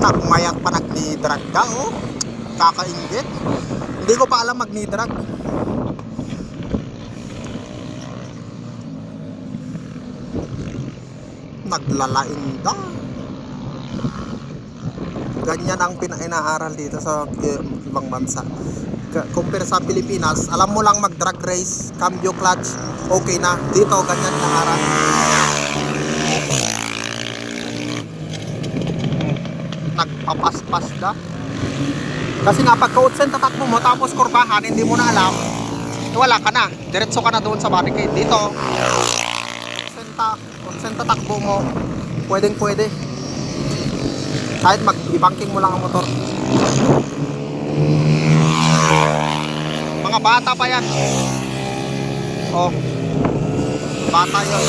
Nagmayak pa, nagnidrag ka, oh. Kakaingit. Hindi ko pa alam magnidrag. Naglalainda. Ganyan ang pinaaral dito sa ibang bansa. Compare sa Pilipinas, alam mo lang mag drag race, cambio clutch, okay na. Dito ganyan pinaaral. Nagpapaspas ka. Kasi nga pagka-utsen tatakbo mo tapos kurbahan, hindi mo na alam, wala ka na, diretso ka na doon sa barricade. Dito utsen tatakbo mo, pwedeng pwede kahit mag-ibangking mo lang ang motor. Mga bata pa yan, oh, bata yun.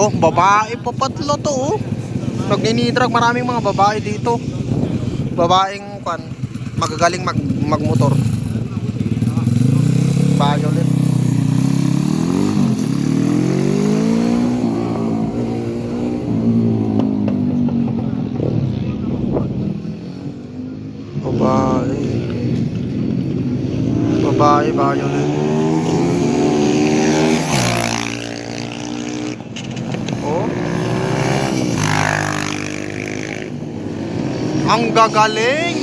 Oh, babae pa patlo to, oh. Nagninidrag, maraming mga babae dito. Babaeng magagaling magmotor. Violet. Babae violet. Ang gagaling.